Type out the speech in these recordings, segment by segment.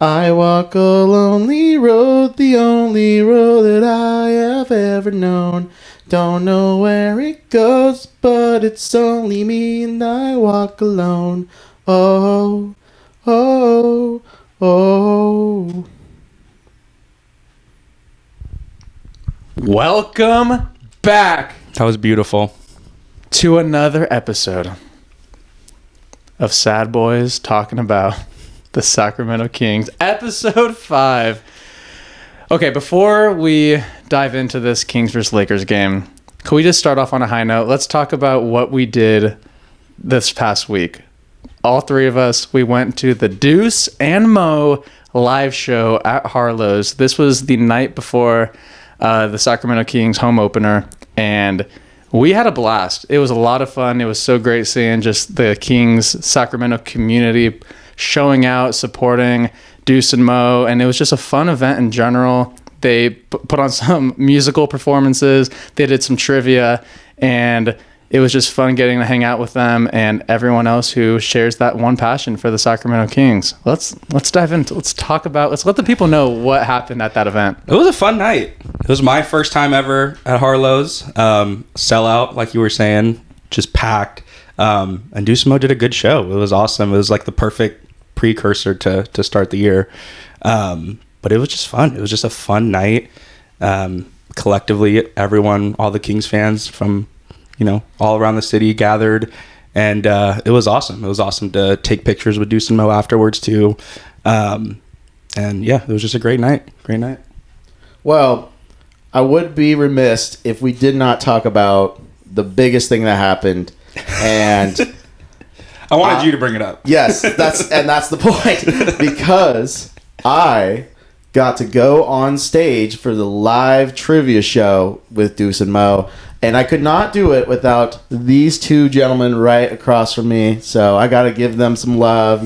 I walk a lonely road, the only road that I have ever known. Don't know where it goes, but it's only me and I walk alone. Oh, oh, oh. Welcome back That was beautiful. to another episode of Sad Boys talking about the Sacramento Kings, episode 5. Okay, before we dive into this Kings vs. Lakers game, can we just start off on a high note? Let's talk about what we did this past week. All three of us, we went to the Deuce and Mo live show at Harlow's. This was the night before the Sacramento Kings home opener, and we had a blast. It was a lot of fun. It was so great seeing just the Kings Sacramento community showing out, supporting Deuce and Mo, and it was just a fun event in general. They put on some musical performances, they did some trivia, and it was just fun getting to hang out with them and everyone else who shares that one passion for the Sacramento Kings. Let's dive into, let's let the people know what happened at that event. It was a fun night. It was my first time ever at Harlow's. Sellout, like you were saying, just packed. And Deuce Mo did a good show. It was awesome. It was like the perfect precursor to start the year. But it was just fun. It was just a fun night. Collectively, everyone, all the Kings fans from, all around the city gathered. And it was awesome. It was awesome to take pictures with Deuce and Mo afterwards, too. And yeah, it was just a great night. Great night. Well, I would be remiss if we did not talk about the biggest thing that happened. And I wanted you to bring it up. Yes, that's the point, because I got to go on stage for the live trivia show with Deuce and Mo, and I could not do it without these two gentlemen right across from me. So I got to give them some love.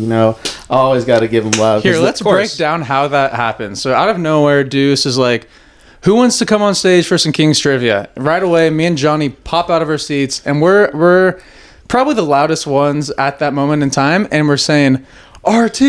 Always got to give them love. Here, let's break down how that happened. So out of nowhere, Deuce is like, who wants to come on stage for some Kings trivia? Right away, me and Johnny pop out of our seats, and we're probably the loudest ones at that moment in time, and we're saying, RT,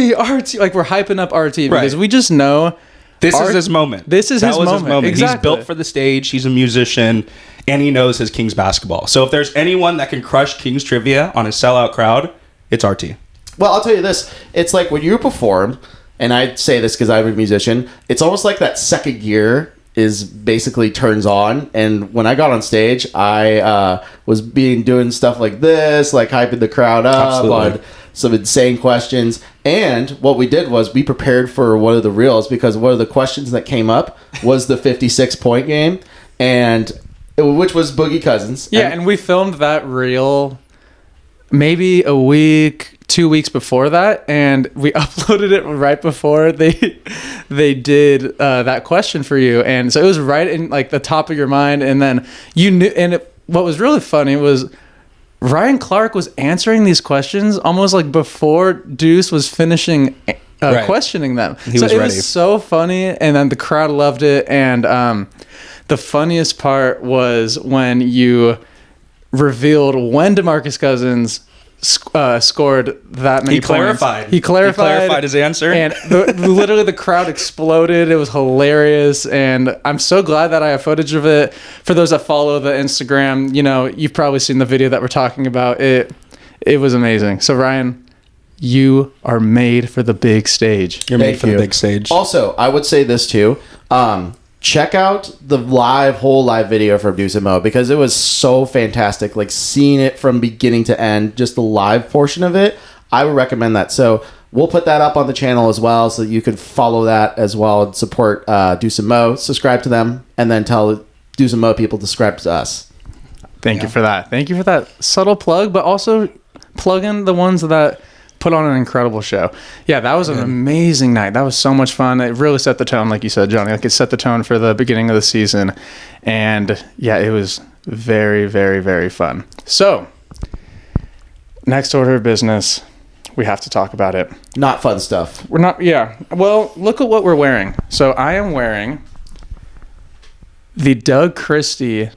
like we're hyping up RT because we just know this is his moment. This is his moment. Exactly. He's built for the stage. He's a musician, and he knows his Kings basketball. So if there's anyone that can crush Kings trivia on a sellout crowd, it's RT. Well, I'll tell you this. It's like when you perform, and I say this because I'm a musician, it's almost like that second gear is basically turns on. And when I got on stage, I was doing stuff like this, like hyping the crowd up on some insane questions. And what we did was we prepared for one of the reels, because one of the questions that came up was the 56-point game, which was Boogie Cousins. Yeah, and we filmed that reel maybe a week, 2 weeks before that, and we uploaded it right before they did that question for you, and so it was right in like the top of your mind, and then you knew. And what was really funny was Ryan Clark was answering these questions almost like before Deuce was finishing questioning them. He was ready. It was so funny, and then the crowd loved it, and the funniest part was when you revealed when DeMarcus Cousins scored that many points. He clarified his answer, and literally the crowd exploded. It was hilarious, and I'm so glad that I have footage of it. For those that follow the Instagram, you've probably seen the video that we're talking about. It was amazing. So Ryan, you are made for the big stage. You're made for the big stage. Also, I would say this too. Check out the whole live video from Deuce and Mo, because it was so fantastic. Like seeing it from beginning to end, just the live portion of it, I would recommend that. So we'll put that up on the channel as well, so that you can follow that as well and support Deuce and Mo. Subscribe to them, and then tell Deuce and Mo people to subscribe to us. Thank you for that. Thank you for that subtle plug, but also plug in the ones that put on an incredible show. Yeah, that was an amazing night. That was so much fun. It really set the tone, like you said, Johnny. Like it set the tone for the beginning of the season. And yeah, it was very, very, very fun. So, next order of business, we have to talk about it. Not fun stuff. We're not, yeah. Well, look at what we're wearing. So I am wearing the Doug Christie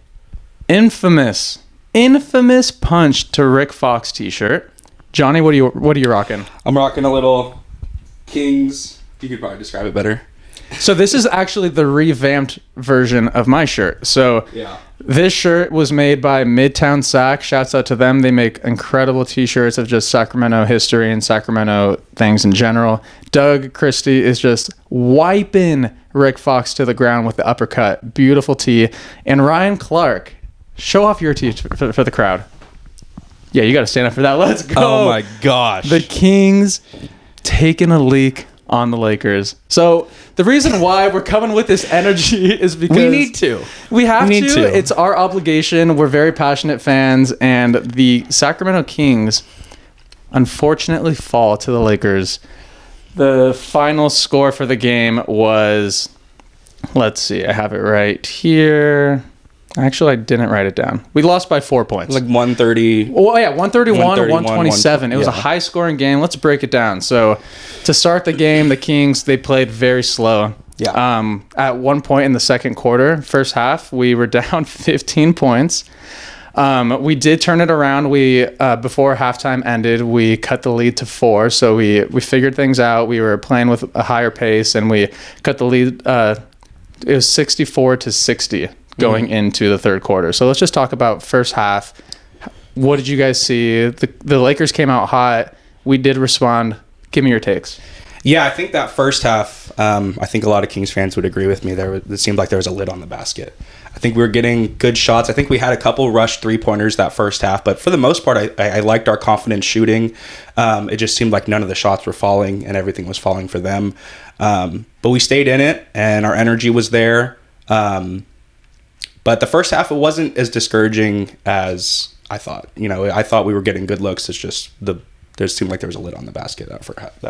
infamous punch to Rick Fox t-shirt. Johnny, what are you rocking? I'm rocking a little Kings You could probably describe it better. So this is actually the revamped version of my shirt. So Yeah. this shirt was made by Midtown Sac. Shouts out to them. They make incredible t-shirts of just Sacramento history and Sacramento things in general. Doug Christie is just wiping Rick Fox to the ground with the uppercut. Beautiful tee. And Ryan Clark, show off your tee for the crowd. Yeah, you got to stand up for that. Let's go. Oh my gosh. The Kings taking a leak on the Lakers. So the reason why we're coming with this energy is because we need to. We have We need to. It's our obligation. We're very passionate fans, and the Sacramento Kings unfortunately fall to the Lakers. The final score for the game was, let's see, I have it right here. Actually, I didn't write it down. We lost by 4 points. Like 130. Oh, yeah, 131, 127. It was a yeah. high-scoring game. Let's break it down. So, to start the game, the Kings, they played very slow. Yeah. At one point in the second quarter, first half, we were down 15 points. We did turn it around. We before halftime ended, we cut the lead to 4. So, we figured things out. We were playing with a higher pace, and we cut the lead. It was 64-60. Going into the third quarter. So let's just talk about first half. What did you guys see? The Lakers came out hot. We did respond. Give me your takes. Yeah, I think that first half, I think a lot of Kings fans would agree with me. It seemed like there was a lid on the basket. I think we were getting good shots. I think we had a couple rushed three-pointers that first half, but for the most part, I liked our confident shooting. It just seemed like none of the shots were falling and everything was falling for them. But we stayed in it, and our energy was there. But the first half, it wasn't as discouraging as I thought. I thought we were getting good looks. It's just there seemed like there was a lid on the basket that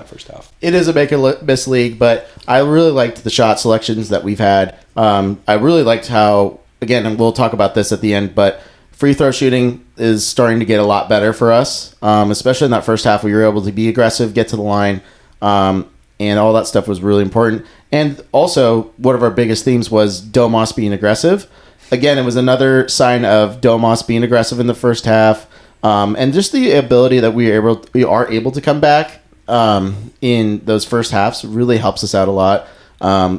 first half. It is a make or miss league, but I really liked the shot selections that we've had. I really liked how, again, and we'll talk about this at the end, but free throw shooting is starting to get a lot better for us, especially in that first half. We were able to be aggressive, get to the line, and all that stuff was really important. And also, one of our biggest themes was Domas being aggressive. Again, it was another sign of Domas being aggressive in the first half, and just the ability that we are able to come back in those first halves really helps us out a lot.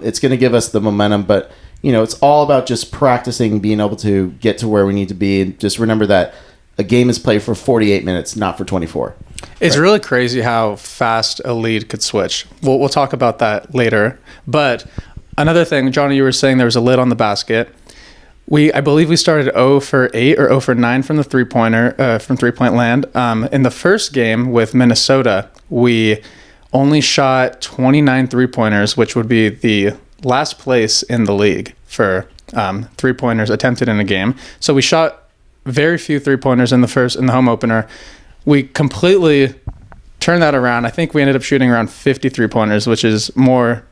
It's going to give us the momentum, but it's all about just practicing being able to get to where we need to be, and just remember that a game is played for 48 minutes, not for 24. It's really crazy how fast a lead could switch. We'll talk about that later. But another thing, Johnny, you were saying there was a lid on the basket. I believe we started 0 for 8 or 0 for 9 from the three-pointer, from three-point land. In the first game with Minnesota, we only shot 29 three-pointers, which would be the last place in the league for three-pointers attempted in a game. So we shot very few three-pointers in the home opener. We completely turned that around. I think we ended up shooting around 50 three-pointers, which is more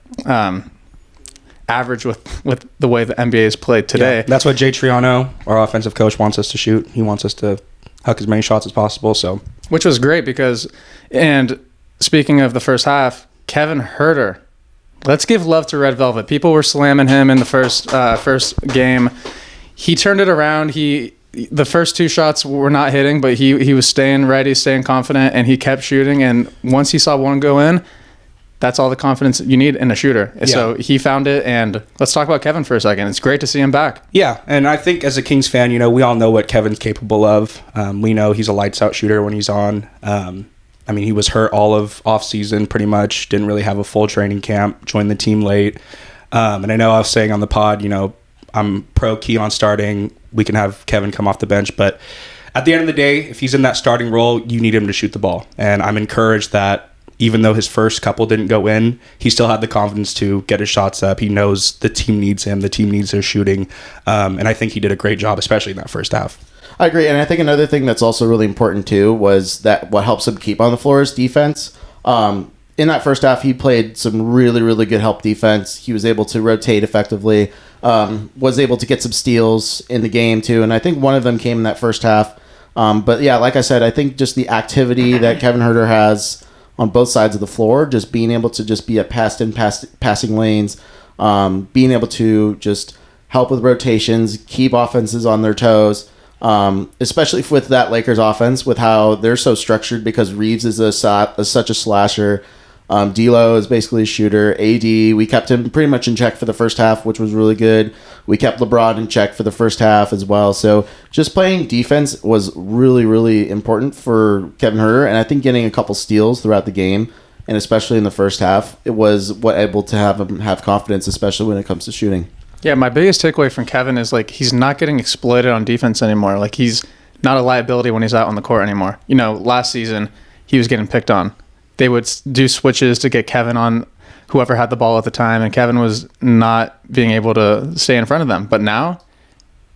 average with the way the NBA is played today. Yeah, that's what Jay Triano, our offensive coach, wants us to shoot. He wants us to huck as many shots as possible. So, which was great because, and speaking of the first half, Kevin Huerter. Let's give love to Red Velvet. People were slamming him in the first game. He turned it around. The first 2 shots were not hitting, but he was staying ready, staying confident, and he kept shooting. And once he saw one go in, that's all the confidence you need in a shooter. Yeah. So he found it, and let's talk about Kevin for a second. It's great to see him back. Yeah, and I think as a Kings fan, we all know what Kevin's capable of. We know he's a lights-out shooter when he's on. He was hurt all of off-season pretty much, didn't really have a full training camp, joined the team late. And I know I was saying on the pod, I'm pro-Keon starting. We can have Kevin come off the bench, but at the end of the day, if he's in that starting role, you need him to shoot the ball. And I'm encouraged that even though his first couple didn't go in, he still had the confidence to get his shots up. He knows the team needs him. The team needs his shooting. And I think he did a great job, especially in that first half. I agree. And I think another thing that's also really important, too, was that what helps him keep on the floor is defense. In that first half, he played some really, really good help defense. He was able to rotate effectively, was able to get some steals in the game, too. And I think one of them came in that first half. But, yeah, like I said, I think just the activity that Kevin Huerter has on both sides of the floor, just being able to just be at passing lanes, being able to just help with rotations, keep offenses on their toes, especially with that Lakers offense, with how they're so structured because Reeves is such a slasher. D'Lo is basically a shooter. AD, we kept him pretty much in check for the first half, which was really good. We kept LeBron in check for the first half as well. So just playing defense was really, really important for Kevin Huerter. And I think getting a couple steals throughout the game, and especially in the first half, it was what able to have him have confidence, especially when it comes to shooting. Yeah, my biggest takeaway from Kevin is like he's not getting exploited on defense anymore. Like he's not a liability when he's out on the court anymore. You know, last season he was getting picked on. They would do switches to get Kevin on whoever had the ball at the time, and Kevin was not being able to stay in front of them. But now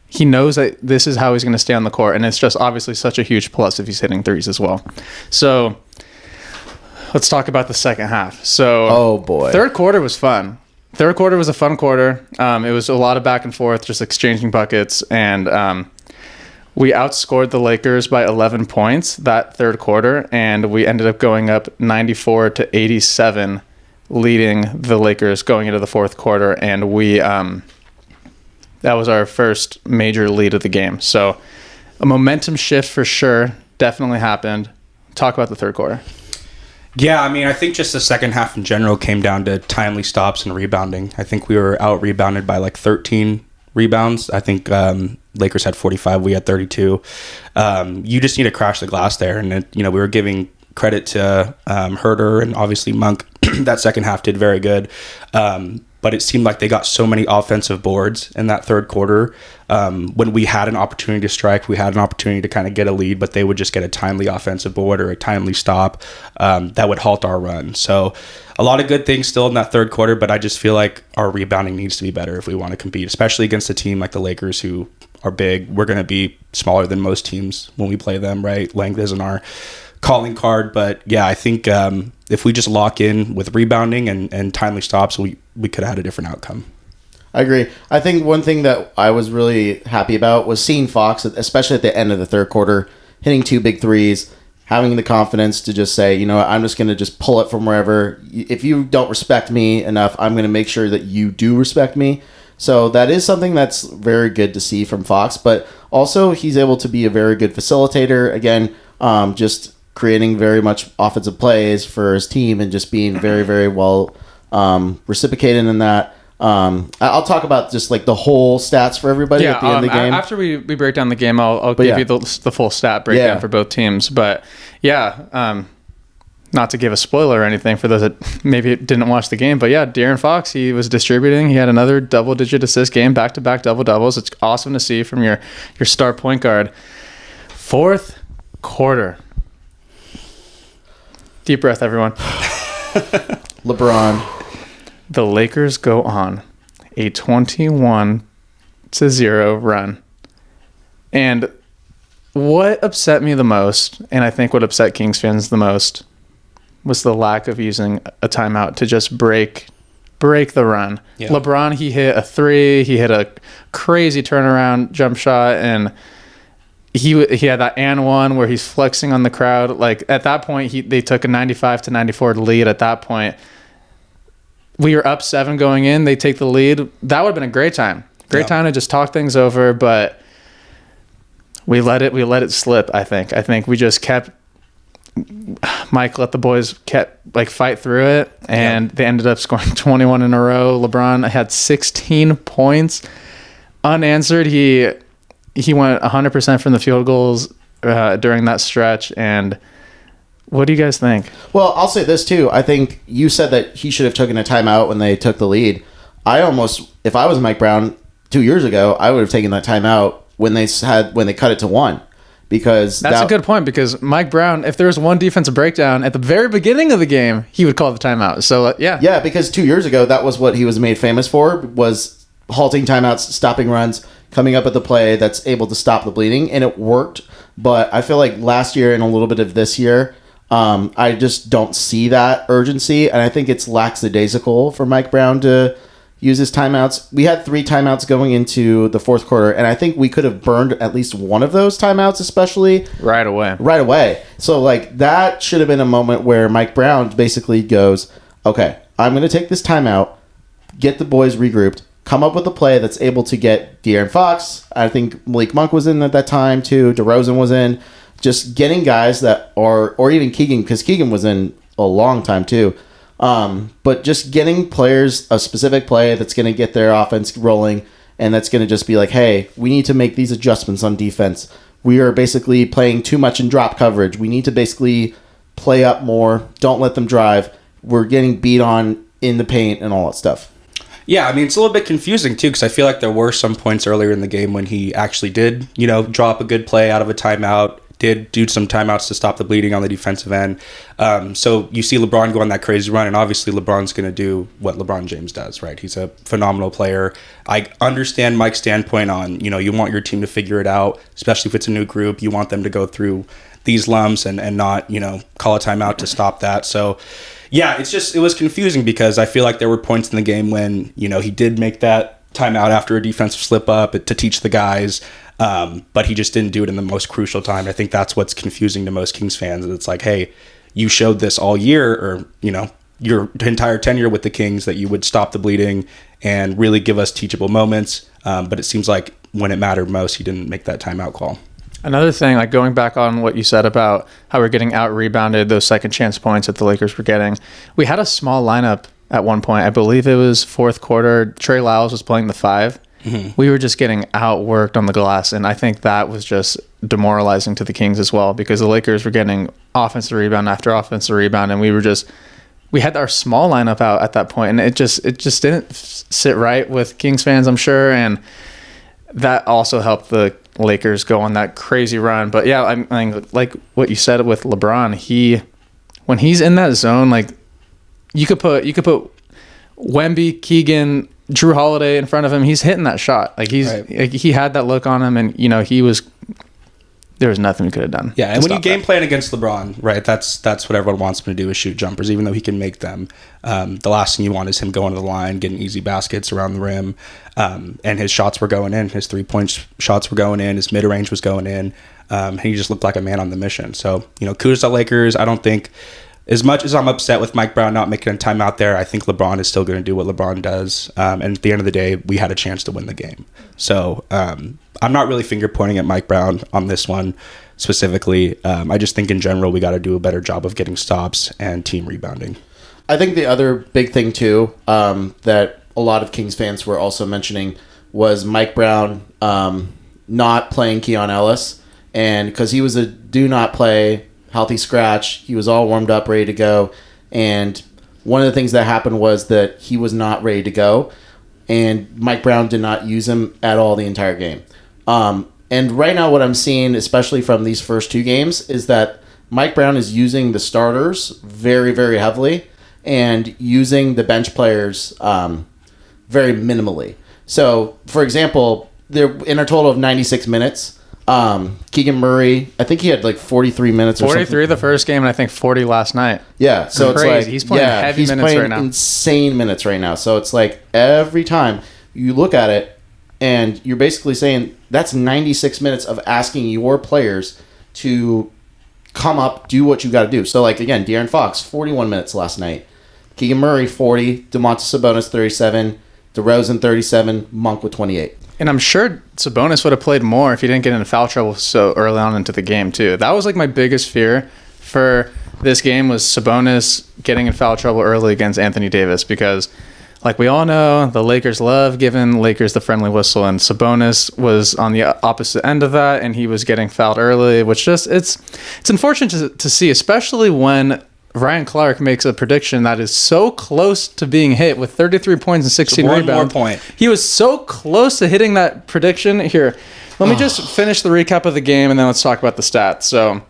he knows that this is how he's going to stay on the court, and it's just obviously such a huge plus if he's hitting threes as well. So let's talk about the second half. So, oh boy, third quarter was fun. Third quarter was a fun quarter. It was a lot of back and forth, just exchanging buckets, and we outscored the Lakers by 11 points that third quarter, and we ended up going up 94-87, leading the Lakers going into the fourth quarter, and we that was our first major lead of the game. So a momentum shift for sure definitely happened. Talk about the third quarter. Yeah, I mean, I think just the second half in general came down to timely stops and rebounding. I think we were out-rebounded by like 13 rebounds. I think Lakers had 45, we had 32. You just need to crash the glass there. And, we were giving credit to Huerter and obviously Monk. That second half did very good. But it seemed like they got so many offensive boards in that third quarter. When we had an opportunity to strike, we had an opportunity to kind of get a lead, but they would just get a timely offensive board or a timely stop that would halt our run. So a lot of good things still in that third quarter, but I just feel like our rebounding needs to be better if we want to compete, especially against a team like the Lakers who are big. We're going to be smaller than most teams when we play them, right? Length isn't our calling card, but yeah, I think if we just lock in with rebounding and timely stops, we could have had a different outcome. I agree. I think one thing that I was really happy about was seeing Fox, especially at the end of the third quarter, hitting 2 big threes, having the confidence to just say, I'm just going to just pull it from wherever. If you don't respect me enough, I'm going to make sure that you do respect me. So that is something that's very good to see from Fox, but also he's able to be a very good facilitator. Again, just creating very much offensive plays for his team and just being very, very well reciprocated in that. I'll talk about just like the whole stats for everybody at the end of the game. After we break down the game, I'll give you the full stat breakdown for both teams. But not to give a spoiler or anything for those that maybe didn't watch the game, but yeah, De'Aaron Fox, he was distributing. He had another double-digit assist game, back-to-back double-doubles. It's awesome to see from your star point guard. Fourth quarter. Deep breath, everyone. LeBron. The Lakers go on a 21-0 run. And what upset me the most, and I think what upset Kings fans the most, was the lack of using a timeout to just break the run. Yeah. LeBron, he hit a 3, he hit a crazy turnaround jump shot, and he had that and one where he's flexing on the crowd. Like at that point, they took a 95-94 lead. At that point, we were up 7 going in. They take the lead. That would have been a great time. Great time to just talk things over, but we let it slip. I think we just kept. Mike let the boys fight through it, and they ended up scoring 21 in a row. LeBron had 16 points unanswered. He went 100% from the field goals during that stretch. And what do you guys think? Well, I'll say this too. I think you said that he should have taken a timeout when they took the lead. If I was Mike Brown 2 years ago, I would have taken that timeout when they cut it to 1. Because that's a good point, because Mike Brown, if there was one defensive breakdown at the very beginning of the game, he would call the timeout. So yeah, because 2 years ago that was what he was made famous for, was halting timeouts, stopping runs, coming up with a play that's able to stop the bleeding, and it worked. But I feel like last year and a little bit of this year, I just don't see that urgency, and I think it's lackadaisical for Mike Brown to use his timeouts. We had 3 timeouts going into the fourth quarter, and I think we could have burned at least one of those timeouts, especially right away. So that should have been a moment where Mike Brown basically goes, okay, I'm going to take this timeout, get the boys regrouped, come up with a play that's able to get De'Aaron Fox. I think Malik Monk was in at that time too. DeRozan was in. Just getting guys that are, or even Keegan, because Keegan was in a long time too. But just getting players a specific play that's going to get their offense rolling, and that's going to just be like, hey, we need to make these adjustments on defense. We are basically playing too much in drop coverage. We need to basically play up more. Don't let them drive. We're getting beat on in the paint and all that stuff. Yeah, I mean, it's a little bit confusing, too, because I feel like there were some points earlier in the game when he actually did, drop a good play out of a timeout, did do some timeouts to stop the bleeding on the defensive end. So you see LeBron go on that crazy run, and obviously LeBron's going to do what LeBron James does, right? He's a phenomenal player. I understand Mike's standpoint on, you want your team to figure it out, especially if it's a new group. You want them to go through these lumps and not, call a timeout to stop that. So, yeah, it was confusing because I feel like there were points in the game when, he did make that timeout after a defensive slip up to teach the guys, but he just didn't do it in the most crucial time. I think that's what's confusing to most Kings fans. It's like, hey, you showed this all year or, your entire tenure with the Kings that you would stop the bleeding and really give us teachable moments. But it seems like when it mattered most, he didn't make that timeout call. Another thing, like going back on what you said about how we're getting out-rebounded, those second chance points that the Lakers were getting. We had a small lineup at one point. I believe it was fourth quarter. Trey Lyles was playing the 5. Mm-hmm. We were just getting outworked on the glass, and I think that was just demoralizing to the Kings as well because the Lakers were getting offensive rebound after offensive rebound, and we had our small lineup out at that point, and it just didn't sit right with Kings fans, I'm sure, and that also helped the Lakers go on that crazy run. But yeah, I mean, like what you said with LeBron, when he's in that zone, like you could put Wemby, Keegan, Drew Holiday in front of him. He's hitting that shot. Like he had that look on him, and there was nothing he could have done. Yeah, and when you game plan against LeBron, right, that's what everyone wants him to do is shoot jumpers, even though he can make them. The last thing you want is him going to the line, getting easy baskets around the rim, and his shots were going in. His 3-point shots were going in. His mid-range was going in. And he just looked like a man on the mission. So, kudos to Lakers. I don't think, as much as I'm upset with Mike Brown not making a timeout there, I think LeBron is still going to do what LeBron does. And at the end of the day, we had a chance to win the game. So I'm not really finger pointing at Mike Brown on this one specifically. I just think in general we got to do a better job of getting stops and team rebounding. I think the other big thing too that a lot of Kings fans were also mentioning was Mike Brown not playing Keon Ellis, and because he was a do not play healthy scratch, he was all warmed up, ready to go, and one of the things that happened was that he was not ready to go, and Mike Brown did not use him at all the entire game. And right now what I'm seeing, especially from these first 2 games, is that Mike Brown is using the starters very, very heavily and using the bench players very minimally. So, for example, in a total of 96 minutes, Keegan Murray, I think he had like 43 minutes or 43 something. the first game, and I think 40 last night. Yeah, so it's crazy. like He's playing heavy minutes right now. Insane minutes right now. So it's like every time you look at it, and you're basically saying that's 96 minutes of asking your players to come up, do what you got to do. So, like, again, De'Aaron Fox, 41 minutes last night. Keegan Murray, 40. Domantas Sabonis, 37. DeRozan, 37. Monk with 28. And I'm sure Sabonis would have played more if he didn't get into foul trouble so early on into the game, too. That was, like, my biggest fear for this game was Sabonis getting in foul trouble early against Anthony Davis because – like we all know, the Lakers love giving Lakers the friendly whistle, and Sabonis was on the opposite end of that, and he was getting fouled early, which just it's unfortunate to see, especially when Ryan Clark makes a prediction that is so close to being hit with 33 points and 16 rebounds. One more point. He was so close to hitting that prediction. Here, let me just finish the recap of the game, and then let's talk about the stats. So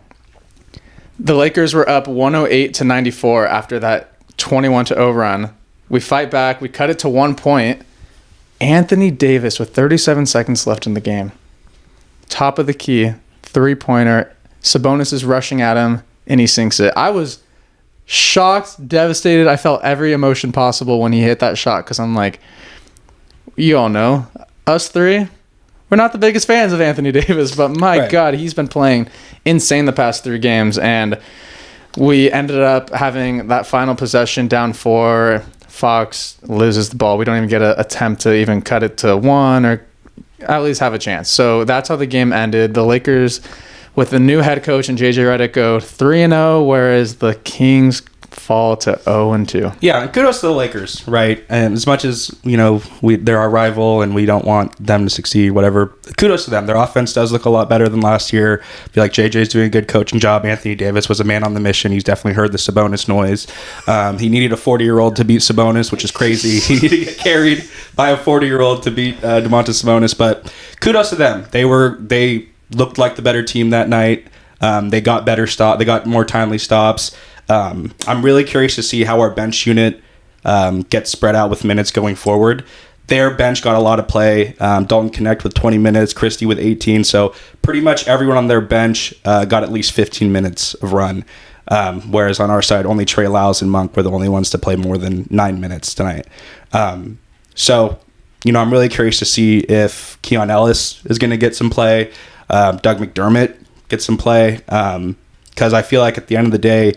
the Lakers were up 108-94 after that 21-0 run. We fight back. We cut it to 1 point. Anthony Davis with 37 seconds left in the game. Top of the key, 3-pointer. Sabonis is rushing at him, and he sinks it. I was shocked, devastated. I felt every emotion possible when he hit that shot because I'm like, you all know, us three, we're not the biggest fans of Anthony Davis, but my God, he's been playing insane the past 3 games, and we ended up having that final possession down 4. Fox loses the ball. We don't even get an attempt to even cut it to 1 or at least have a chance. So that's how the game ended. The Lakers, with the new head coach and JJ Redick, go 3-0, whereas the Kings fall to 0-2. Yeah, and kudos to the Lakers, right? And as much as, they're our rival and we don't want them to succeed, whatever, kudos to them. Their offense does look a lot better than last year. I feel like JJ's doing a good coaching job. Anthony Davis was a man on the mission. He's definitely heard the Sabonis noise. He needed a 40-year-old to beat Sabonis, which is crazy. He needed to get carried by a 40-year-old to beat Domantas Sabonis, but kudos to them. They looked like the better team that night. They got better stop. They got more timely stops. I'm really curious to see how our bench unit gets spread out with minutes going forward. Their bench got a lot of play. Dalton Connect with 20 minutes, Christie with 18. So pretty much everyone on their bench got at least 15 minutes of run. Whereas on our side, only Trey Lyles and Monk were the only ones to play more than 9 minutes tonight. So I'm really curious to see if Keon Ellis is going to get some play. Doug McDermott get some play. Because I feel like at the end of the day,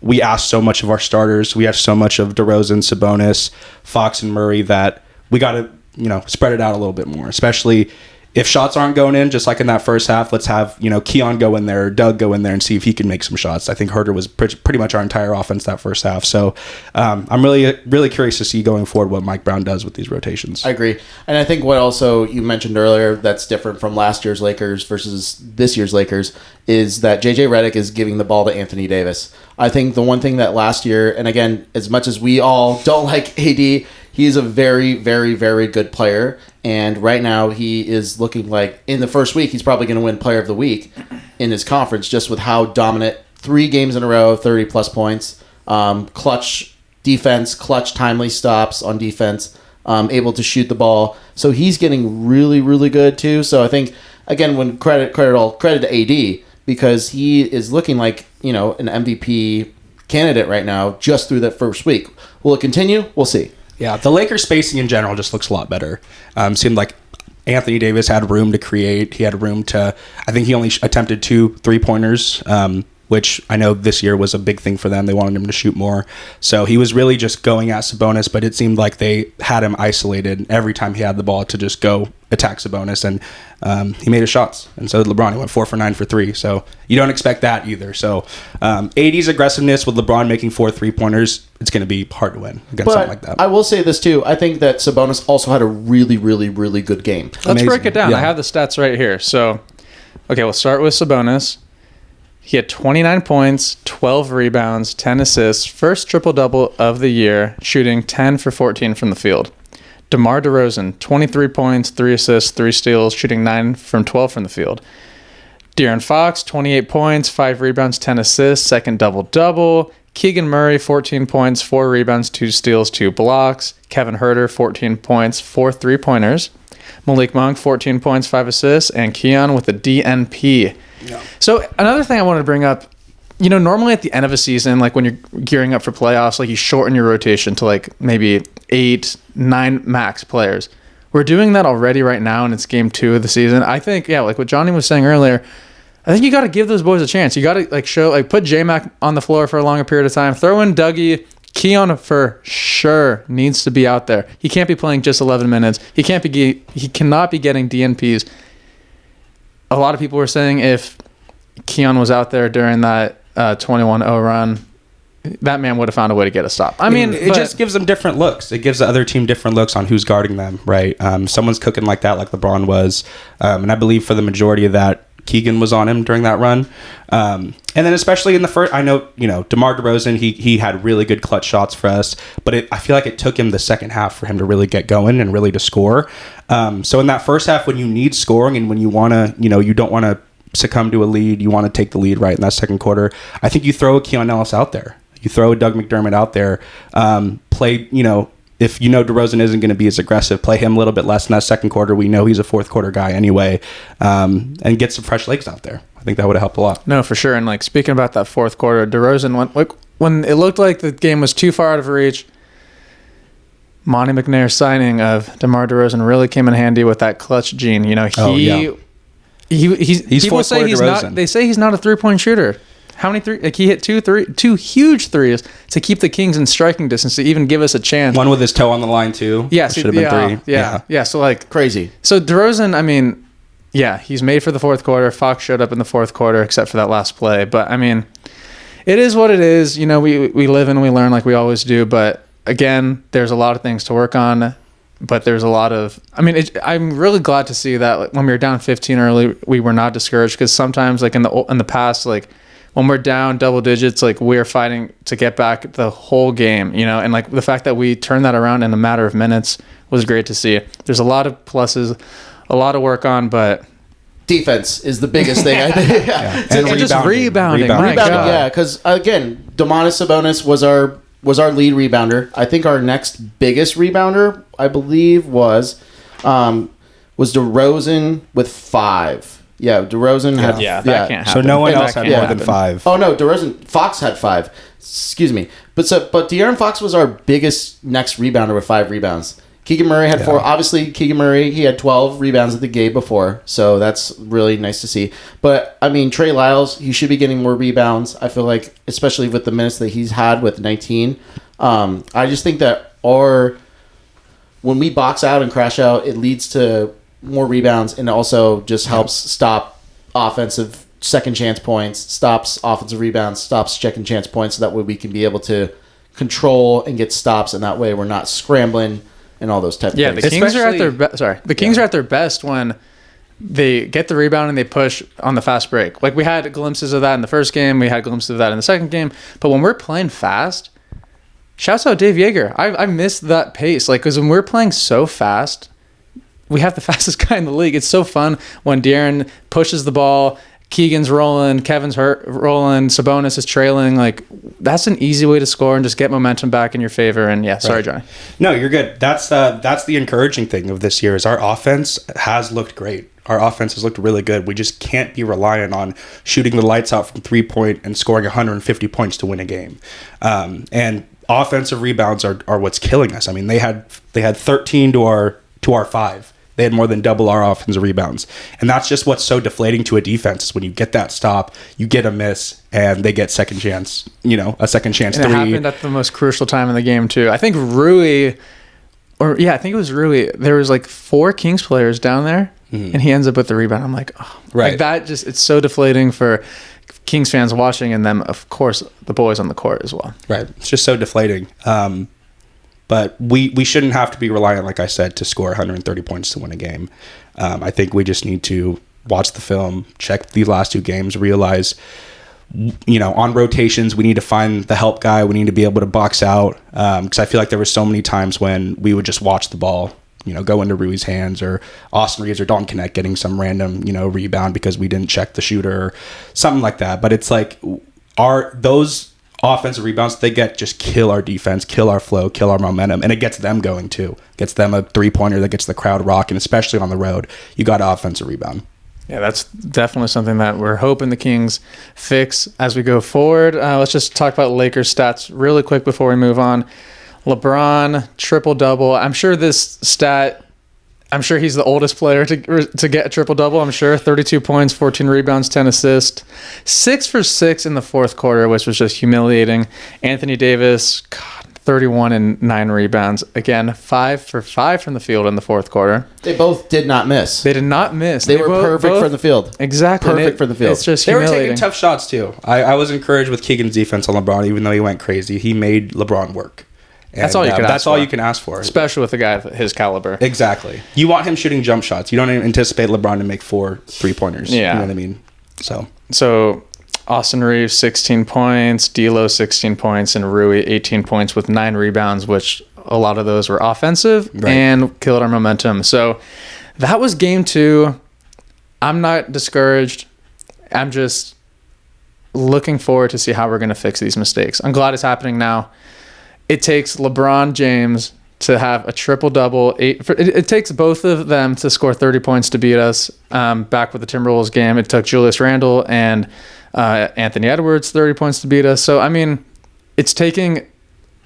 we ask so much of our starters. We have so much of DeRozan, Sabonis, Fox, and Murray that we got to, spread it out a little bit more, especially if shots aren't going in, just like in that first half. Let's have, Keon go in there, Doug go in there and see if he can make some shots. I think Herter was pretty much our entire offense that first half. So I'm really, really curious to see going forward what Mike Brown does with these rotations. I agree. And I think what also you mentioned earlier that's different from last year's Lakers versus this year's Lakers is that JJ Redick is giving the ball to Anthony Davis. I think the one thing that last year, and again, as much as we all don't like AD, he's a very, very, very good player. And right now he is looking like in the first week, he's probably going to win player of the week in his conference just with how dominant 3 games in a row, 30 plus points, clutch defense, clutch timely stops on defense, able to shoot the ball. So he's getting really, really good too. So I think, again, when credit to AD, because he is looking like, an MVP candidate right now just through that first week. Will it continue? We'll see. Yeah, the Lakers spacing in general just looks a lot better. Seemed like Anthony Davis had room to create. He had room to, I think he only attempted 2 3-pointers, which I know this year was a big thing for them. They wanted him to shoot more. So he was really just going at Sabonis, but it seemed like they had him isolated every time he had the ball to just go attack Sabonis. And he made his shots. And so did LeBron. He went 4 for 9 for 3. So you don't expect that either. So AD's aggressiveness with LeBron making 4 3-pointers, it's going to be hard to win against something like that. I will say this too. I think that Sabonis also had a really, really, really good game. Let's break it down. Yeah. I have the stats right here. So, okay, we'll start with Sabonis. He had 29 points, 12 rebounds, 10 assists, first triple-double of the year, shooting 10 for 14 from the field. DeMar DeRozan, 23 points, 3 assists, 3 steals, shooting 9 from 12 from the field. De'Aaron Fox, 28 points, 5 rebounds, 10 assists, second double-double. Keegan Murray, 14 points, 4 rebounds, 2 steals, 2 blocks. Kevin Herter, 14 points, 4 3-pointers. Malik Monk, 14 points, 5 assists, and Keon with a DNP. Yeah. So another thing I wanted to bring up, normally at the end of a season, like when you're gearing up for playoffs, like you shorten your rotation to like maybe 8, 9 max players. We're doing that already right now, and it's game 2 of the season. I think, like what Johnny was saying earlier, I think you got to give those boys a chance. You got to put J-Mac on the floor for a longer period of time. Throw in Dougie. Keon for sure needs to be out there. He can't be playing just 11 minutes. He cannot be getting DNPs. A lot of people were saying if Keon was out there during that 21-0 run, that man would have found a way to get a stop. I mean, it just gives them different looks. It gives the other team different looks on who's guarding them, right? Someone's cooking like that, like LeBron was. And I believe for the majority of that, Keegan was on him during that run. And then especially in the first, I know, DeMar DeRozan, he had really good clutch shots for us, but I feel like it took him the second half for him to really get going and really to score. So in that first half, when you need scoring and when you want to, you don't want to succumb to a lead, you want to take the lead right in that second quarter, I think you throw a Keon Ellis out there. You throw a Doug McDermott out there, play, if DeRozan isn't going to be as aggressive, play him a little bit less in that second quarter. We know he's a fourth quarter guy anyway, and get some fresh legs out there. I think that would have helped a lot. No, for sure. And speaking about that fourth quarter, DeRozan went when it looked like the game was too far out of reach. Monty McNair's signing of DeMar DeRozan really came in handy with that clutch gene. He's people say he's DeRozan. Not. They say he's not a 3-point shooter. How many three? He hit two huge threes to keep the Kings in striking distance to even give us a chance. One with his toe on the line too. Yes, should have been 3. Yeah. So crazy. So DeRozan, I mean, he's made for the fourth quarter. Fox showed up in the fourth quarter, except for that last play. But I mean, it is what it is. You know, we live and we learn like we always do. But again, there's a lot of things to work on. But there's a lot of, I mean, I'm really glad to see that like, when we were down 15 early, we were not discouraged, because sometimes like in the past, like when we're down double digits, like we're fighting to get back the whole game, you know, and like the fact that we turned that around in a matter of minutes was great to see. There's a lot of pluses, a lot of work on, but defense is the biggest thing. I think. And just rebounding. My God. Yeah, because again, Domantas Sabonis was our lead rebounder. I think our next biggest rebounder, I believe, was DeRozan with 5. Yeah, DeRozan had. Yeah, that can't happen. So no one else had more than 5. Oh no, Fox had 5. Excuse me, but De'Aaron Fox was our biggest next rebounder with 5 rebounds. Keegan Murray had 4. Obviously, Keegan Murray, he had 12 rebounds at the game before, so that's really nice to see. But, I mean, Trey Lyles, he should be getting more rebounds. I feel like, especially with the minutes that he's had with 19. I just think that when we box out and crash out, it leads to more rebounds, and also just helps stop offensive second chance points, stops offensive rebounds, stops second chance points, so that way we can be able to control and get stops, and that way we're not scrambling and all those type of things. The Kings are at their The Kings are at their best when they get the rebound and they push on the fast break. Like we had glimpses of that in the first game, we had glimpses of that in the second game. But when we're playing fast, shouts out Dave Yeager. I miss that pace. Like, because when we're playing so fast, we have the fastest guy in the league. It's so fun when De'Aaron pushes the ball. Keegan's rolling, Kevin's rolling, Sabonis is trailing. Like, that's an easy way to score and just get momentum back in your favor. And sorry, Johnny. No, you're good. That's the encouraging thing of this year is our offense has looked great. Our offense has looked really good. We just can't be reliant on shooting the lights out from 3-point and scoring 150 points to win a game. And offensive rebounds are what's killing us. I mean, they had 13 to our 5. They had more than double our offensive rebounds. And that's just what's so deflating to a defense is when you get that stop, you get a miss, and they get second chance, a second chance and 3. It happened at the most crucial time in the game, too. I think Rui, I think it was Rui. There was like 4 Kings players down there, and he ends up with the rebound. I'm like, oh. Right. Like that it's so deflating for Kings fans watching, and then, of course, the boys on the court as well. Right. It's just so deflating. But we shouldn't have to be reliant, like I said, to score 130 points to win a game. I think we just need to watch the film, check these last 2 games, realize, on rotations, we need to find the help guy. We need to be able to box out. Because I feel like there were so many times when we would just watch the ball, go into Rui's hands, or Austin Reeves or Dalton Knecht getting some random, rebound because we didn't check the shooter or something like that. But it's like those offensive rebounds they get just kill our defense, kill our flow, kill our momentum, and it gets them going too. Gets them a 3-pointer that gets the crowd rocking, especially on the road. You got to offensive rebound. Yeah, that's definitely something that we're hoping the Kings fix as we go forward. Let's just talk about Lakers stats really quick before we move on. LeBron, triple-double. I'm sure he's the oldest player to get a triple-double, I'm sure. 32 points, 14 rebounds, 10 assists. 6 for 6 in the fourth quarter, which was just humiliating. Anthony Davis, 31 and 9 rebounds. Again, 5 for 5 from the field in the fourth quarter. They both did not miss. They did not miss. They were perfect from the field. Exactly. Perfect for the field. It's just They were humiliating. taking tough shots too. I was encouraged with Keegan's defense on LeBron, even though he went crazy. He made LeBron work. And That's all you can ask for. That's all you can ask for. Especially with a guy of his caliber. Exactly. You want him shooting jump shots. You don't anticipate LeBron to make 4 3-pointers. Yeah. You know what I mean? So Austin Reeves, 16 points, D'Lo, 16 points, and Rui, 18 points with 9 rebounds, which a lot of those were offensive and killed our momentum. So that was game 2. I'm not discouraged. I'm just looking forward to see how we're going to fix these mistakes. I'm glad it's happening now. It takes LeBron James to have a triple-double. It takes both of them to score 30 points to beat us. Back with the Timberwolves game, it took Julius Randle and Anthony Edwards 30 points to beat us. So, I mean, it's taking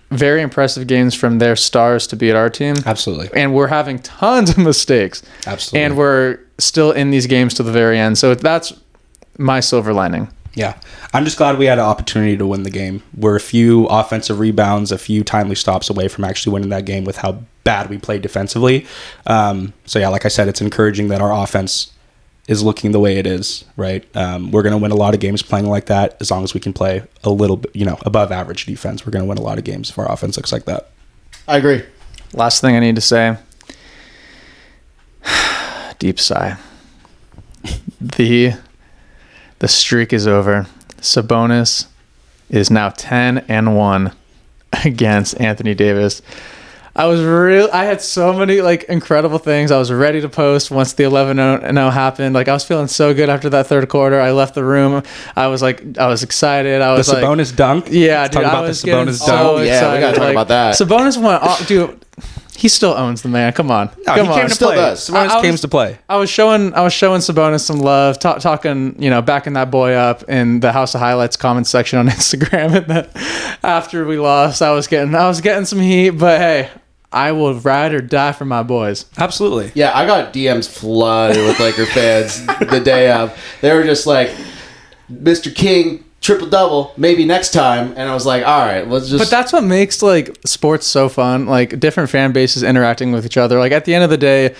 very impressive games from their stars to beat our team. Absolutely. And we're having tons of mistakes. Absolutely. And we're still in these games to the very end. So that's my silver lining. Yeah. I'm just glad we had an opportunity to win the game. We're a few offensive rebounds, a few timely stops away from actually winning that game with how bad we played defensively. So, yeah, like I said, it's encouraging that our offense is looking the way it is, right? We're going to win a lot of games playing like that as long as we can play a little bit, above average defense. We're going to win a lot of games if our offense looks like that. I agree. Last thing I need to say. Deep sigh. The streak is over. Sabonis is now 10-1 against Anthony Davis. I had so many incredible things I was ready to post once the 11-0 happened. I was feeling so good after that third quarter. I left the room. I was excited. I was the Sabonis dunk. Yeah, Let's dude. talk about I was the Sabonis so dunk. Oh, yeah, excited. we gotta talk about that. Sabonis went off, dude. He still owns the man. Come on. No, Come he on. came to Still play. does. Sabonis came to play. I was showing Sabonis some love, talking, backing that boy up in the House of Highlights comments section on Instagram. And then after we lost, I was getting some heat. But hey, I will ride or die for my boys. Absolutely. Yeah, I got DMs flooded with Laker fans the day of. They were just like, Mr. King, triple-double, maybe next time. And I was like, all right, let's just... But that's what makes sports so fun. Different fan bases interacting with each other. At the end of the day,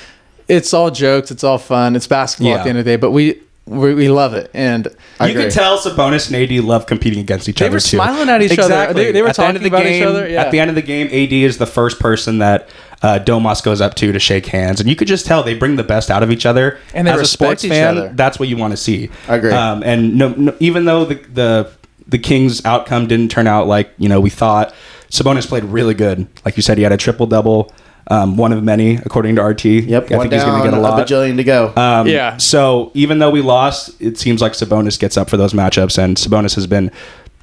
it's all jokes, it's all fun, it's basketball at the end of the day. But we love it, and you could tell Sabonis and AD love competing against each other. They were smiling at each other. They were at talking about each other. Yeah. At the end of the game, AD is the first person that Domas goes up to shake hands, and you could just tell they bring the best out of each other. And they as a respect sports each fan, other. that's what you want to see. I agree. And no, even though the Kings' outcome didn't turn out like we thought, Sabonis played really good. Like you said, he had a triple-double. One of many, according to RT. Yep, I one think he's going to down, get a lot. a bajillion to go. Yeah. So even though we lost, it seems like Sabonis gets up for those matchups, and Sabonis has been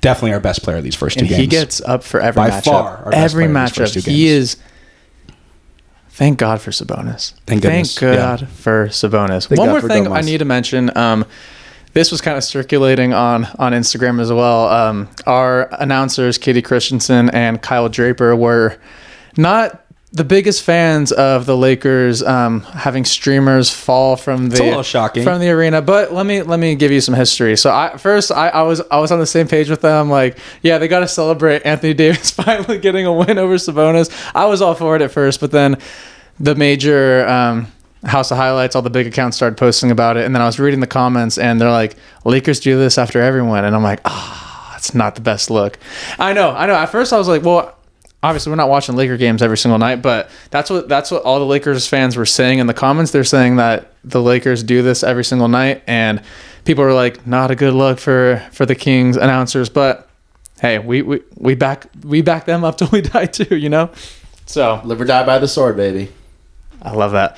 definitely our best player these first two games. He gets up for every By matchup. far our best Every player these first matchup. two He games. is. Thank God for Sabonis. Thank goodness. God for Sabonis. Thank One God more for thing Domas. I need to mention. This was kind of circulating on Instagram as well. Our announcers, Katie Christensen and Kyle Draper, were not the biggest fans of the Lakers having streamers fall from It's a little shocking. from the arena. But let me give you some history. So I was on the same page with them. Yeah, they got to celebrate Anthony Davis finally getting a win over Sabonis. I was all for it at first, but then the major House of Highlights, all the big accounts started posting about it, and then I was reading the comments, and they're like, Lakers do this after everyone, and I'm like, it's not the best look. I know. At first I was like, well, obviously we're not watching Laker games every single night, but that's what all the Lakers fans were saying in the comments. They're saying that the Lakers do this every single night, and people were like, not a good look for the Kings announcers, but hey, we back them up till we die too, So Live or die by the sword, baby. I love that.